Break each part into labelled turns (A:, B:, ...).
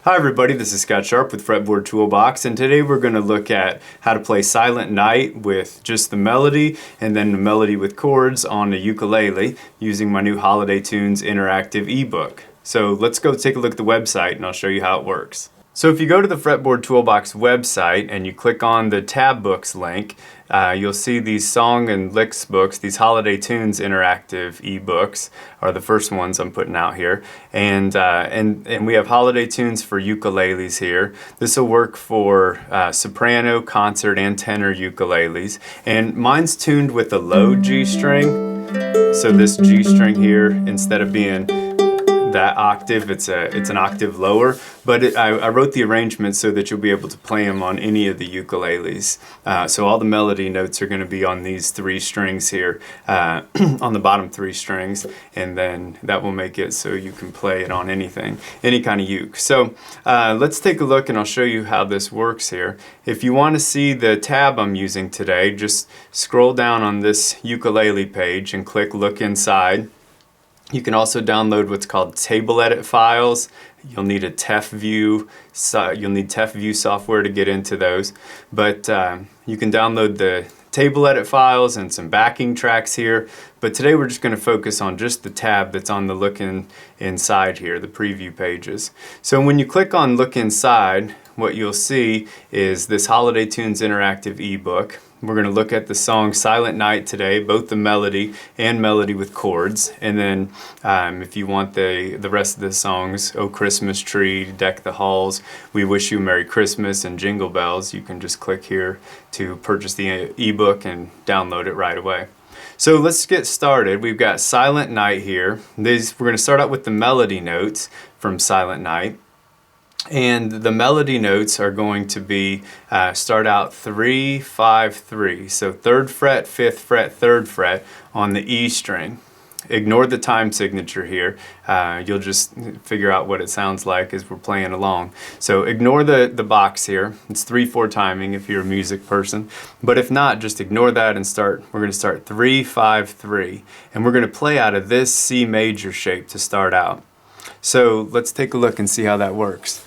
A: Hi everybody, this is Scott Sharp with Fretboard Toolbox, and today we're going to look at how to play Silent Night with just the melody and then the melody with chords on a ukulele using my new Holiday Tunes interactive ebook. So let's go take a look at the website and I'll show you how it works. So if you go to the Fretboard Toolbox website and you click on the tab books link, you'll see these song and licks books. These Holiday Tunes interactive ebooks are the first ones I'm putting out here, and we have Holiday Tunes for ukuleles here. This will work for soprano, concert, and tenor ukuleles, and mine's tuned with a low G string. So this G string here, instead of being that octave, it's an octave lower, but I wrote the arrangement so that you'll be able to play them on any of the ukuleles. So all the melody notes are going to be on these three strings here, on the bottom three strings, and then that will make it so you can play it on anything, any kind of uke. So let's take a look and I'll show you how this works here. If you want to see the tab I'm using today, just scroll down on this ukulele page and click Look Inside. You can also download what's called table edit files. You'll need a TEF view. You'll need TEF view software to get into those. But you can download the table edit files and some backing tracks here. But today we're just going to focus on just the tab that's on the Look Inside here, the preview pages. So when you click on Look Inside, what you'll see is this Holiday Tunes interactive ebook. We're going to look at the song Silent Night today, both the melody and melody with chords. And then if you want the rest of the songs, Oh Christmas Tree, Deck the Halls, We Wish You a Merry Christmas, and Jingle Bells, you can just click here to purchase the ebook and download it right away. So let's get started. We've got Silent Night here. We're going to start out with the melody notes from Silent Night. And the melody notes are going to be start out 3, 5, 3. So 3rd fret, 5th fret, 3rd fret on the E string. Ignore the time signature here. You'll just figure out what it sounds like as we're playing along. So ignore the box here. It's 3/4 timing if you're a music person. But if not, just ignore that and start. We're going to start 3, 5, 3. And we're going to play out of this C major shape to start out. So let's take a look and see how that works.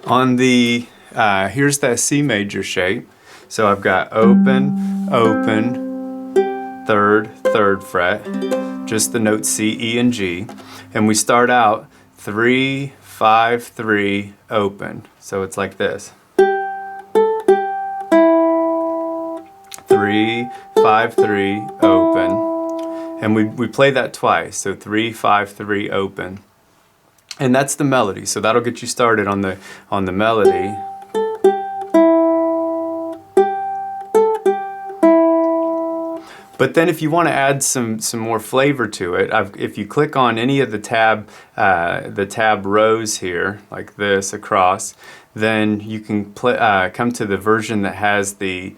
A: On the, here's that C major shape. So I've got open, open, 3rd, 3rd fret, just the notes C, E, and G. And we start out 3, 5, 3, open. So it's like this. 3, 5, 3, open. And we play that twice. So 3, 5, 3, open. And that's the melody, so that'll get you started on the melody. But then if you want to add some more flavor to it, if you click on any of the tab rows here, like this across, then you can come to the version that has the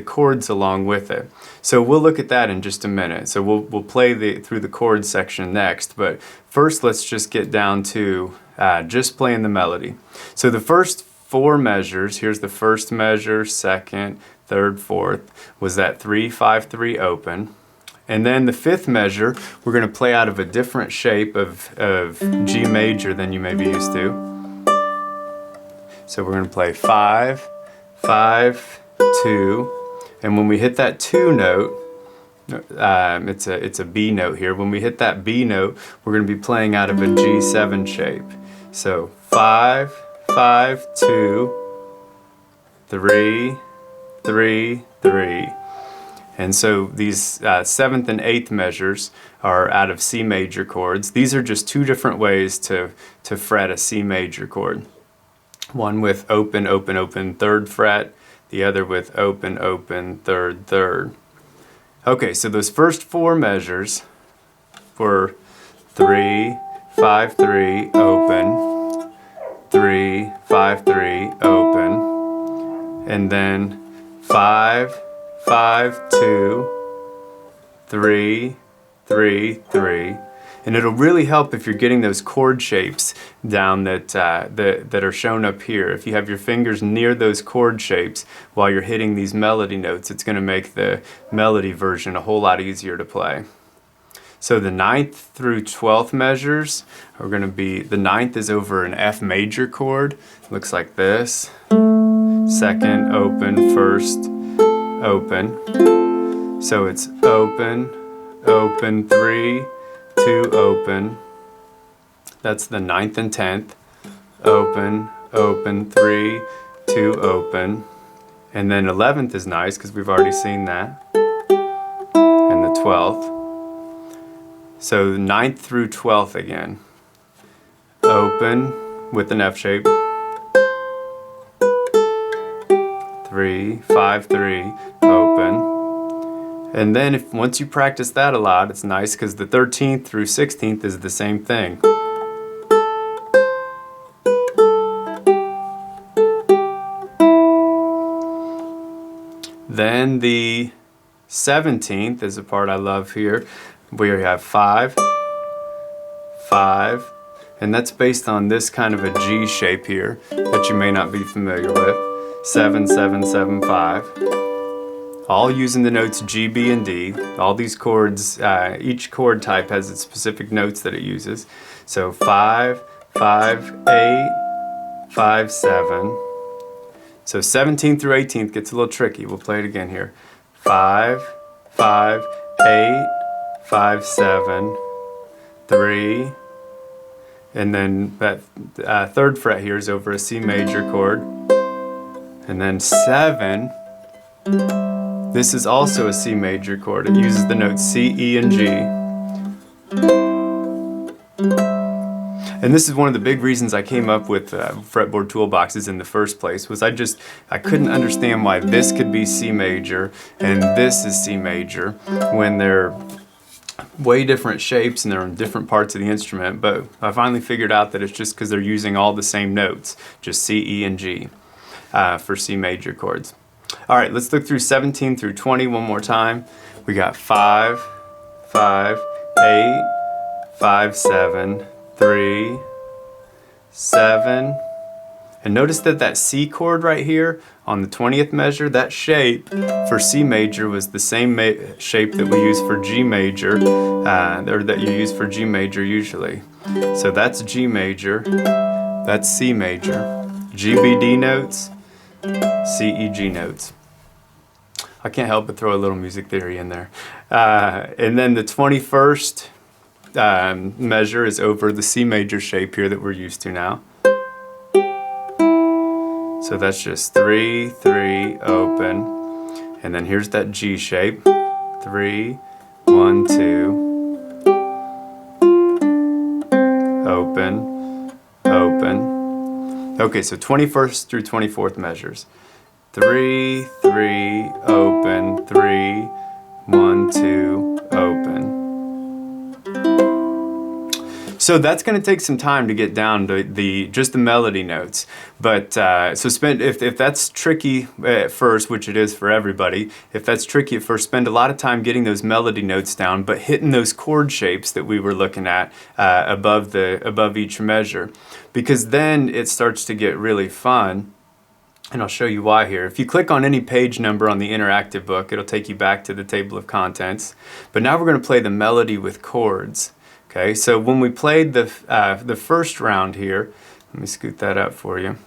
A: chords along with it. So we'll look at that in just a minute. So we'll play through the chords section next, but first let's just get down to just playing the melody. So the first 4 measures, here's the first measure, 2nd, 3rd, 4th, was that 3, 5, 3 open. And then the 5th measure, we're going to play out of a different shape of G major than you may be used to. So we're going to play 5, 5, 2, and when we hit that 2 note, it's a B note here. When we hit that B note, we're going to be playing out of a G7 shape. So 5, 5, 2, 3, 3, 3. And so these 7th and 8th measures are out of C major chords. These are just 2 different ways to fret a C major chord. One with open, open, open, 3rd fret. The other with open, open, 3rd, 3rd. Okay, so those first 4 measures were 3, 5, 3, open, 3, 5, 3, open, and then 5, 5, 2, 3, 3, 3. And it'll really help if you're getting those chord shapes down that are shown up here. If you have your fingers near those chord shapes while you're hitting these melody notes, it's going to make the melody version a whole lot easier to play. So the 9th through 12th measures are going to be, the 9th is over an F major chord. Looks like this. Second, open, first, open. So it's open, open, 3, 2, open. That's the 9th and 10th. Open, open, 3, 2, open. And then 11th is nice because we've already seen that. And the 12th. So 9th through 12th again. Open with an F shape. 3, 5, 3, open. And then once you practice that a lot, it's nice because the 13th through 16th is the same thing. Then the 17th is a part I love here. We have 5, 5, and that's based on this kind of a G shape here that you may not be familiar with. 7, 7, 7, 5. All using the notes G, B, and D. All these chords, each chord type has its specific notes that it uses. So 5, 5, 8, 5, 7. So 17th through 18th gets a little tricky. We'll play it again here. 5, 5, 8, 5, 7, 3, and then that 3rd fret here is over a C major chord, and then 7, this is also a C major chord. It uses the notes C, E, and G. And this is one of the big reasons I came up with fretboard toolboxes in the first place, was I couldn't understand why this could be C major and this is C major when they're way different shapes and they're in different parts of the instrument. But I finally figured out that it's just because they're using all the same notes, just C, E, and G for C major chords. All right, let's look through 17 through 20 one more time. We got 5, 5, 8, 5, 7, 3, 7, and notice that C chord right here on the 20th measure, that shape for C major was the same shape that we use for G major, or that you use for G major usually. So that's G major, that's C major, G, B, D notes, C, E, G notes. I can't help but throw a little music theory in there. And then the 21st measure is over the C major shape here that we're used to now. So that's just 3, 3, open. And then here's that G shape. 3, 1, 2. Open, open. Okay, so 21st through 24th measures. 3, 3, open, 3, 1, 2, open. So that's going to take some time to get down to just the melody notes. But if that's tricky at first, which it is for everybody, if that's tricky at first, spend a lot of time getting those melody notes down, but hitting those chord shapes that we were looking at above each measure, because then it starts to get really fun. And I'll show you why here. If you click on any page number on the interactive book, it'll take you back to the table of contents. But now we're going to play the melody with chords. Okay, so when we played the first round here, let me scoot that up for you.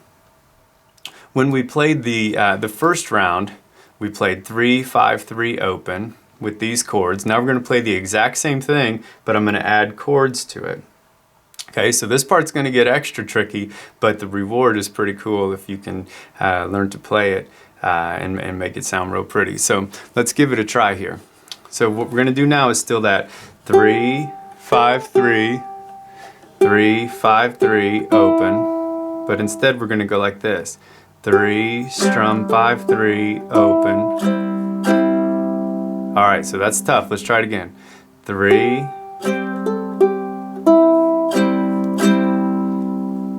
A: When we played the first round, we played 3, 5, 3, open with these chords. Now we're going to play the exact same thing, but I'm going to add chords to it. Okay, so this part's going to get extra tricky, but the reward is pretty cool if you can learn to play it and make it sound real pretty. So let's give it a try here. So what we're going to do now is still that 3, 5, 3, 3, 5, 3, open, but instead we're going to go like this. 3, strum, 5, 3, open. All right, so that's tough. Let's try it again. 3.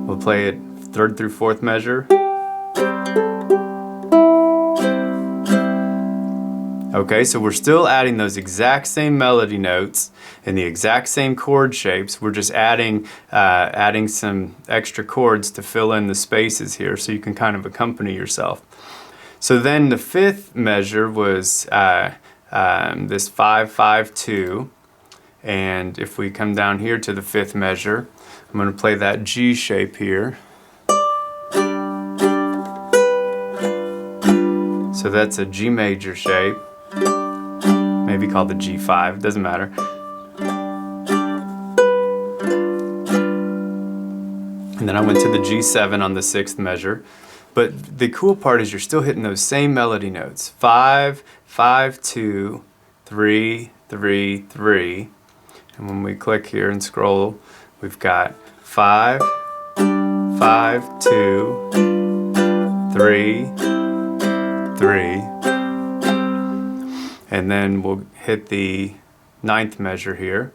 A: We'll play it 3rd through 4th measure. Okay, so we're still adding those exact same melody notes and the exact same chord shapes. We're just adding some extra chords to fill in the spaces here so you can kind of accompany yourself. So then the 5th measure was this 5, 5, 2. And if we come down here to the 5th measure, I'm going to play that G shape here. So that's a G major shape, maybe called the G5, doesn't matter. And then I went to the G7 on the 6th measure. But the cool part is you're still hitting those same melody notes. 5, 5, 2, 3, 3, 3. And when we click here and scroll, we've got 5, 5, 2, 3, 3. And then we'll hit the 9th measure here,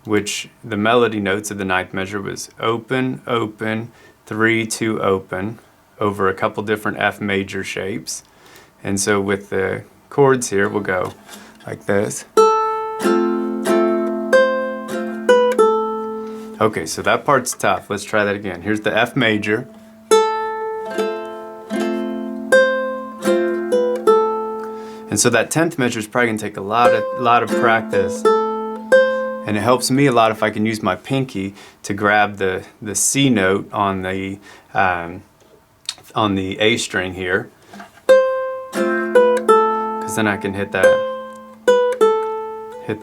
A: which the melody notes of the 9th measure was open, open, 3, 2, open, over a couple different F major shapes. And so with the chords here, we'll go like this. Okay, so that part's tough. Let's try that again. Here's the F major. And so that 10th measure is probably gonna take a lot of practice. And it helps me a lot if I can use my pinky to grab the C note on the A string here, because then I can hit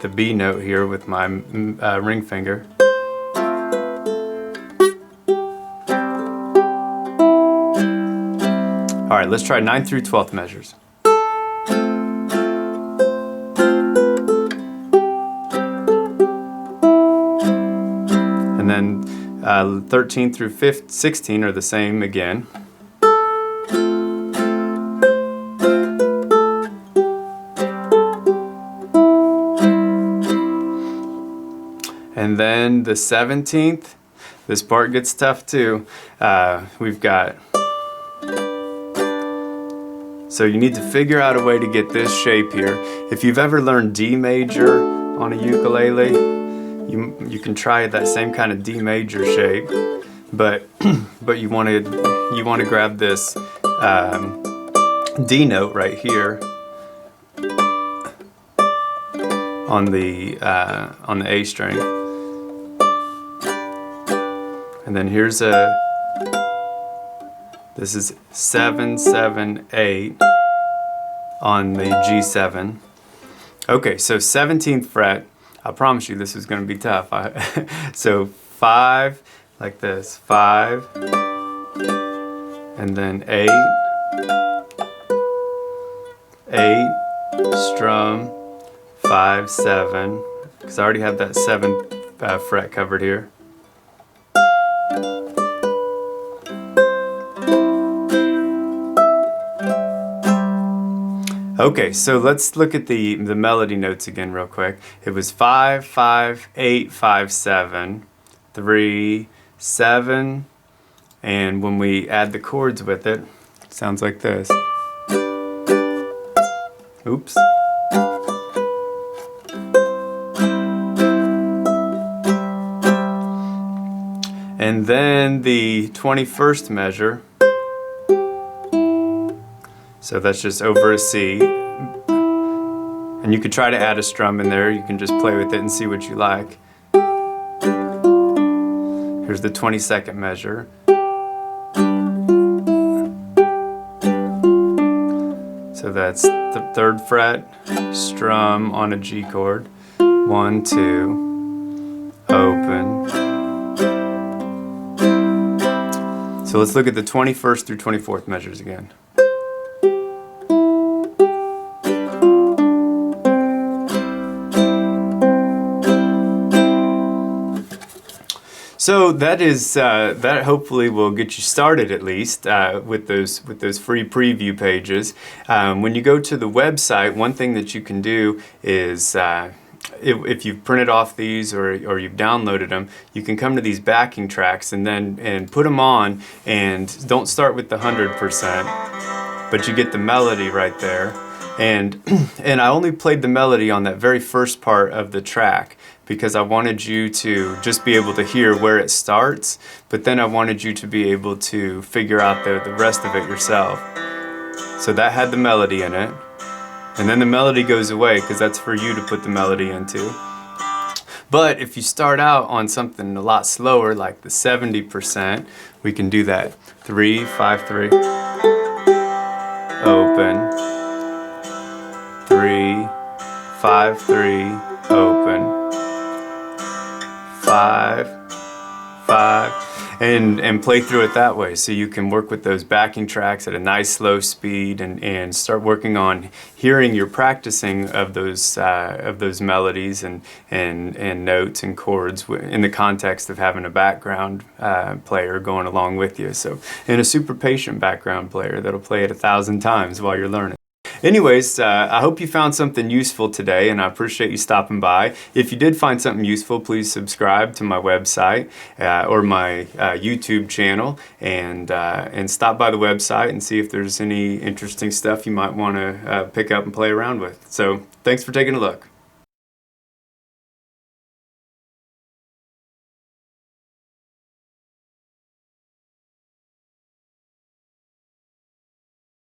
A: the B note here with my ring finger. All right, let's try 9th through 12th measures. And then 13 through 16 are the same again. And then the 17th, this part gets tough too. We've got, so you need to figure out a way to get this shape here. If you've ever learned D major on a ukulele, you can try that same kind of D major shape, but you want to grab this D note right here on the A string. And then here's this is 7, 7, 8 on the G7. Okay, so 17th fret, I promise you this is going to be tough. So 5, like this, 5, and then 8, 8, strum, 5, 7, because I already have that 7th fret covered here. Okay, so let's look at the melody notes again real quick. It was 5, 5, 8, 5, 7, 3, 7, and when we add the chords with it, it sounds like this. Oops. And then the 21st measure, so that's just over a C. And you could try to add a strum in there. You can just play with it and see what you like. Here's the 22nd measure. So that's the 3rd fret, strum on a G chord. 1, 2, open. So let's look at the 21st through 24th measures again. So that is that hopefully will get you started at least with those free preview pages. When you go to the website, one thing that you can do is if you've printed off these or you've downloaded them, you can come to these backing tracks and put them on, and don't start with the 100%, but you get the melody right there. And I only played the melody on that very first part of the track because I wanted you to just be able to hear where it starts, but then I wanted you to be able to figure out the rest of it yourself. So that had the melody in it, and then the melody goes away because that's for you to put the melody into. But if you start out on something a lot slower, like the 70%, we can do that. 3, 5, 3, open, 3, 5, 3, open, 5, 5, and play through it that way. So you can work with those backing tracks at a nice slow speed and start working on hearing your practicing of those melodies and notes and chords in the context of having a background player going along with you. So, and a super patient background player that'll play it 1,000 times while you're learning. Anyways, I hope you found something useful today, and I appreciate you stopping by. If you did find something useful, please subscribe to my website or my YouTube channel, and stop by the website and see if there's any interesting stuff you might want to pick up and play around with. So thanks for taking a look.